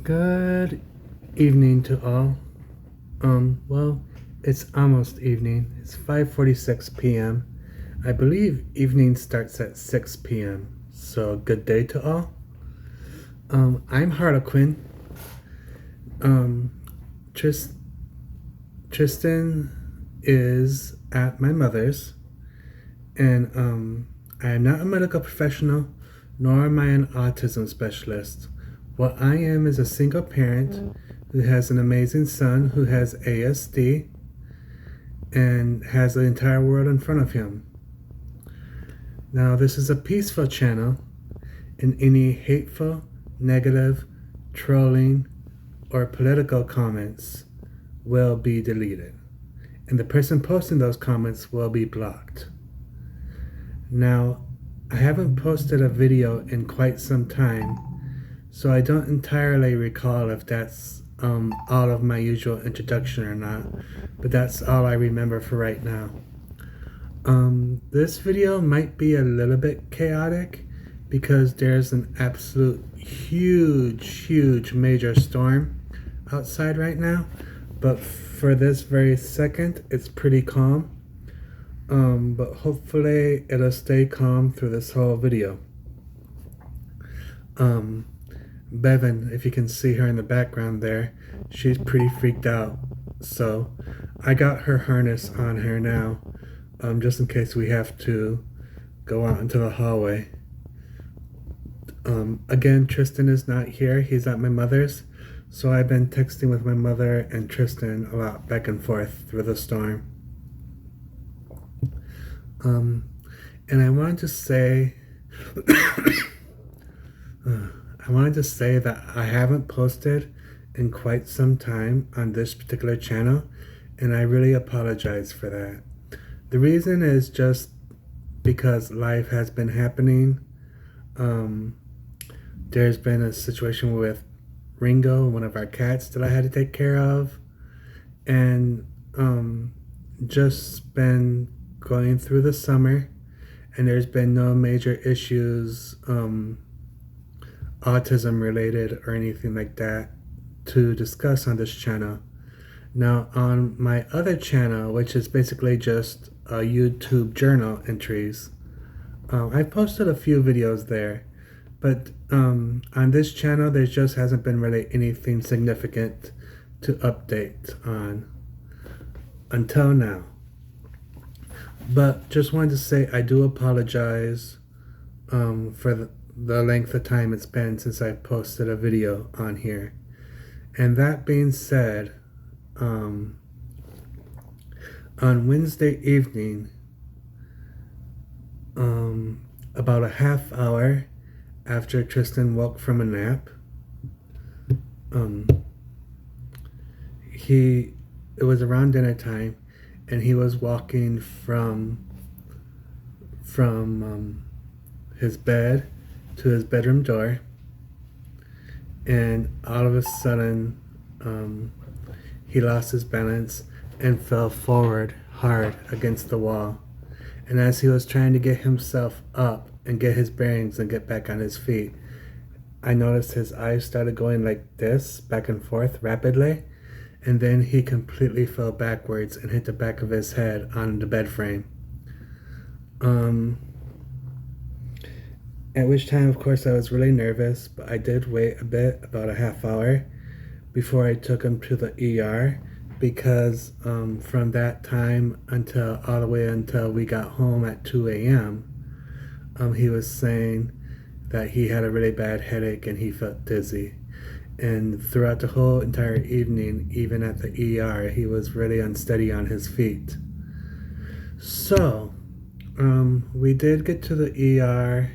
Good evening to all. Well, it's almost evening. It's 5:46 p.m. I believe evening starts at 6 p.m. So good day to all. I'm Harlequin. Um, Tris- Tristan is at my mother's, and I am not a medical professional, nor am I an autism specialist. What I am is a single parent who has an amazing son who has ASD and has the entire world in front of him. Now, this is a peaceful channel, and any hateful, negative, trolling, or political comments will be deleted, and the person posting those comments will be blocked. Now, I haven't posted a video in quite some time, so I don't entirely recall if that's all of my usual introduction or not, but that's all I remember for right now. This video might be a little bit chaotic because there's an absolute huge major storm outside right now, but for this very second, it's pretty calm. But hopefully it'll stay calm through this whole video. Bevan, if you can see her in the background there, she's pretty freaked out. So I got her harness on her now, just in case we have to go out into the hallway. Again, Tristan is not here. He's at my mother's. So I've been texting with my mother and Tristan a lot back and forth through the storm. And I wanted to say, that I haven't posted in quite some time on this particular channel, and I really apologize for that. The reason is just because life has been happening. There's been a situation with Ringo, one of our cats, that I had to take care of, and just been going through the summer, and there's been no major issues, autism related or anything like that, to discuss on this channel. Now, on my other channel, which is basically just YouTube journal entries, I've posted a few videos there, but on this channel there just hasn't been really anything significant to update on until now. But just wanted to say I do apologize for the length of time it's been since I posted a video on here. And that being said, on Wednesday evening, about a half hour after Tristan woke from a nap, it was around dinner time, and he was walking from his bed to his bedroom door, and all of a sudden he lost his balance and fell forward hard against the wall. And as he was trying to get himself up and get his bearings and get back on his feet, I noticed his eyes started going like this, back and forth rapidly, and then he completely fell backwards and hit the back of his head on the bed frame. At which time, of course, I was really nervous, but I did wait a bit, about a half hour, before I took him to the ER, because from that time all the way until we got home at 2 a.m., he was saying that he had a really bad headache and he felt dizzy. And throughout the whole entire evening, even at the ER, he was really unsteady on his feet. So, we did get to the ER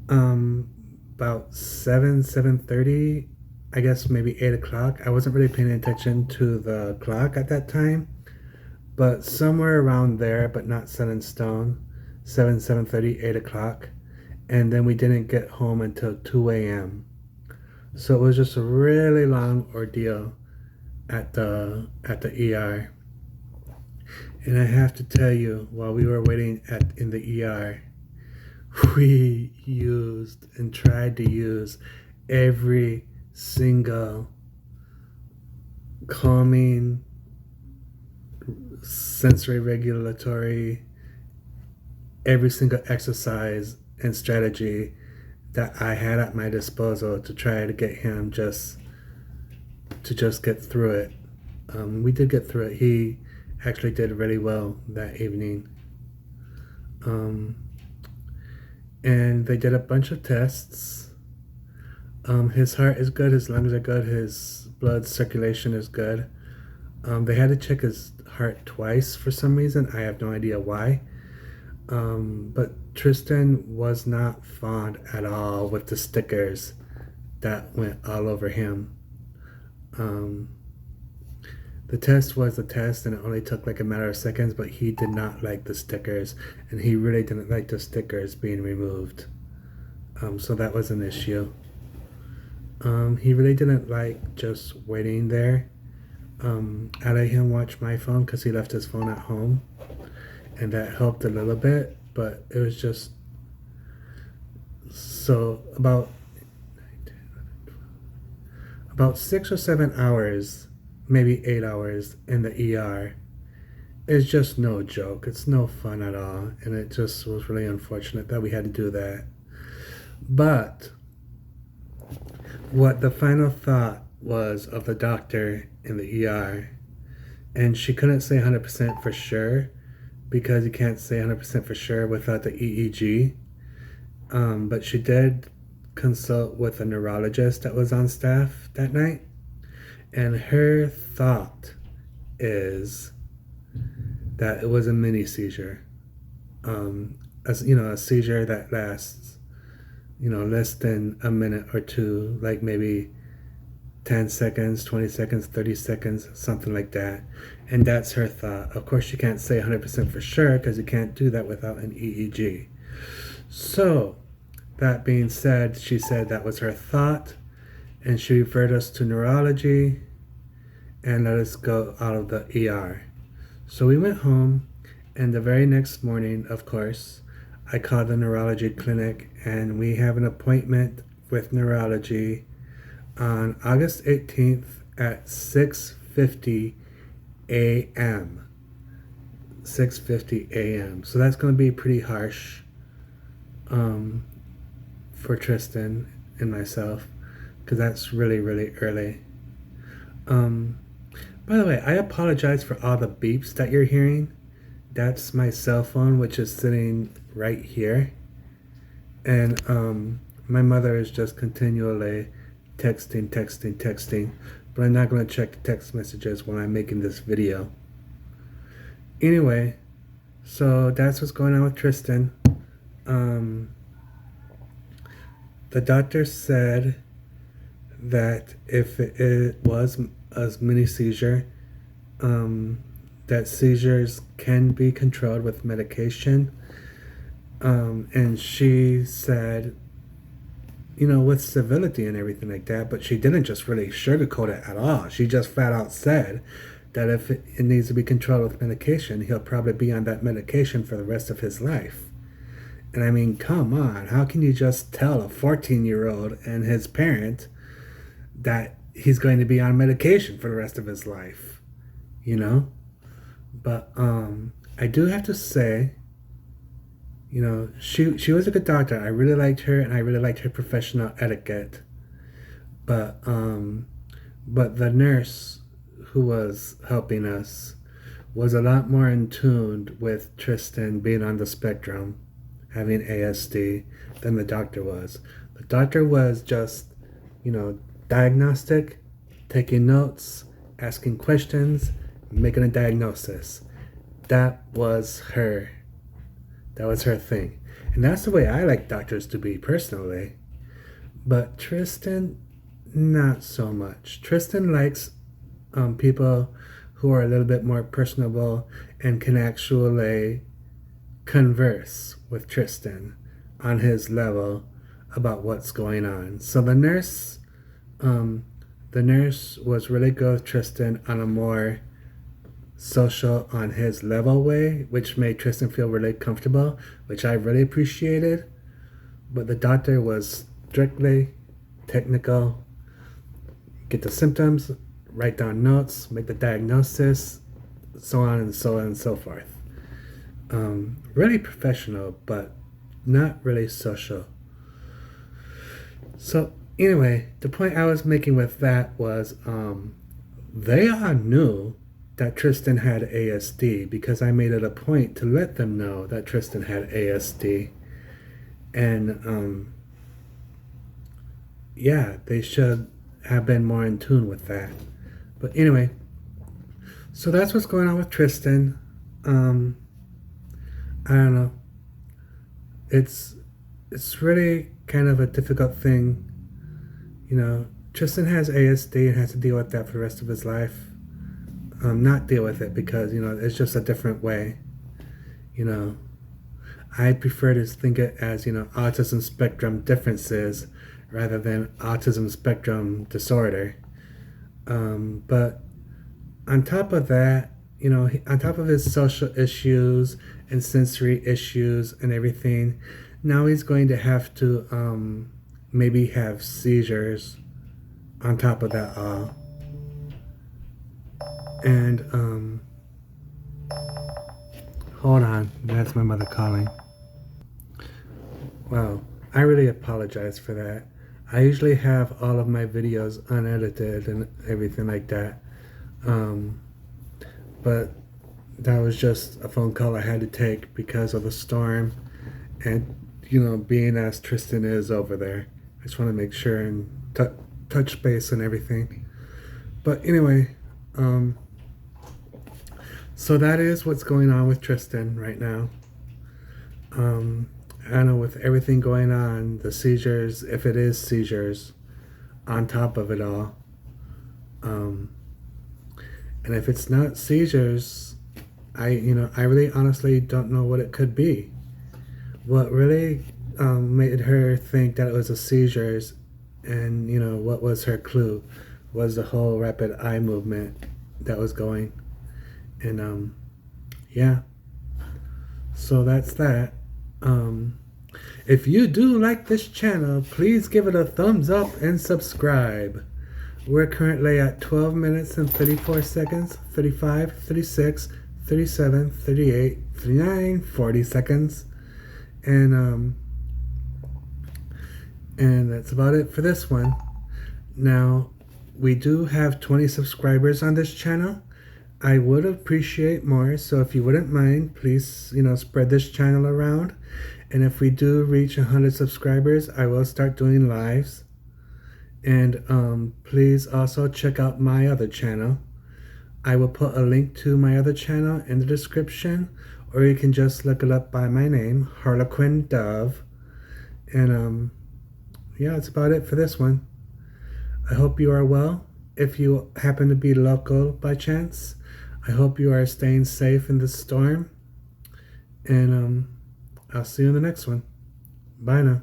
about 7:30, I guess maybe 8 o'clock. I wasn't really paying attention to the clock at that time, but somewhere around there, but not set in stone, 7:30, 8 o'clock. And then we didn't get home until 2 a.m. So it was just a really long ordeal at the ER. And I have to tell you, while we were waiting in the ER, we used and tried to use every single calming, sensory regulatory, every single exercise and strategy that I had at my disposal to try to get him to just get through it. We did get through it. He actually did really well that evening. And they did a bunch of tests. His heart is good, his lungs are good, his blood circulation is good. They had to check his heart twice for some reason. I have no idea why. But Tristan was not fond at all with the stickers that went all over him. The test was a test and it only took like a matter of seconds, but he did not like the stickers, and he really didn't like the stickers being removed. So that was an issue. He really didn't like just waiting there. I let him watch my phone because he left his phone at home, and that helped a little bit, but it was just so about 6 or 7 hours, maybe 8 hours in the ER is just no joke. It's no fun at all, and it just was really unfortunate that we had to do that. But what the final thought was of the doctor in the ER, and she couldn't say 100% for sure because you can't say 100% for sure without the EEG. But she did consult with a neurologist that was on staff that night, and her thought is that it was a mini seizure. A seizure that lasts, less than a minute or two, like maybe 10 seconds, 20 seconds, 30 seconds, something like that. And that's her thought. Of course, you can't say 100% for sure because you can't do that without an EEG. So, that being said, she said that was her thought, and she referred us to neurology and let us go out of the ER. So we went home, and the very next morning, of course, I called the neurology clinic, and we have an appointment with neurology on August 18th at 6:50 a.m. 6:50 a.m. So that's going to be pretty harsh for Tristan and myself, because that's really, really early. By the way, I apologize for all the beeps that you're hearing. That's my cell phone, which is sitting right here. And my mother is just continually texting. But I'm not going to check the text messages when I'm making this video. Anyway, so that's what's going on with Tristan. The doctor said that if it was a mini seizure, that seizures can be controlled with medication. And she said, with civility and everything like that, but she didn't just really sugarcoat it at all. She just flat out said that if it needs to be controlled with medication, he'll probably be on that medication for the rest of his life. And I mean, come on, how can you just tell a 14-year-old and his parent that he's going to be on medication for the rest of his life? But I do have to say, she was a good doctor. I really liked her, and I really liked her professional etiquette. But the nurse who was helping us was a lot more in tune with Tristan being on the spectrum, having ASD, than the doctor was. The doctor was just, diagnostic, taking notes, asking questions, making a diagnosis. That was her thing. And that's the way I like doctors to be personally. But Tristan, not so much. Tristan likes people who are a little bit more personable and can actually converse with Tristan on his level about what's going on. So the nurse was really good with Tristan on a more social, on his level way, which made Tristan feel really comfortable, which I really appreciated. But the doctor was strictly technical, get the symptoms, write down notes, make the diagnosis, so on and so on and so forth. Really professional, but not really social. So anyway, the point I was making with that was they all knew that Tristan had ASD because I made it a point to let them know that Tristan had ASD. And yeah, they should have been more in tune with that. But anyway, so that's what's going on with Tristan. I don't know. It's really kind of a difficult thing. You know, Tristan has ASD and has to deal with that for the rest of his life. Not deal with it because, you know, it's just a different way. You know, I prefer to think it as, you know, autism spectrum differences rather than autism spectrum disorder. But on top of that, you know, on top of his social issues and sensory issues and everything, now he's going to have to maybe have seizures on top of that all. And hold on, that's my mother calling. Wow, I really apologize for that. I usually have all of my videos unedited and everything like that. But that was just a phone call I had to take because of the storm and, you know, being as Tristan is over there. I just want to make sure and touch base and everything. But anyway, so that is what's going on with Tristan right now. I know with everything going on, the seizures, if it is seizures, on top of it all. And if it's not seizures, I really honestly don't know what it could be. What really made her think that it was a seizures, and, you know, what was her clue, was the whole rapid eye movement that was going. And yeah, so that's that. If you do like this channel, please give it a thumbs up and subscribe. We're currently at 12 minutes and 34 seconds, 35, 36, 37, 38, 39, 40 seconds. And that's about it for this one. Now, we do have 20 subscribers on this channel. I would appreciate more, so if you wouldn't mind, please, you know, spread this channel around. And if we do reach 100 subscribers, I will start doing lives. And please also check out my other channel. I will put a link to my other channel in the description, or you can just look it up by my name, Harlequin Dove. And yeah, that's about it for this one. I hope you are well. If you happen to be local by chance, I hope you are staying safe in this storm. And I'll see you in the next one. Bye now.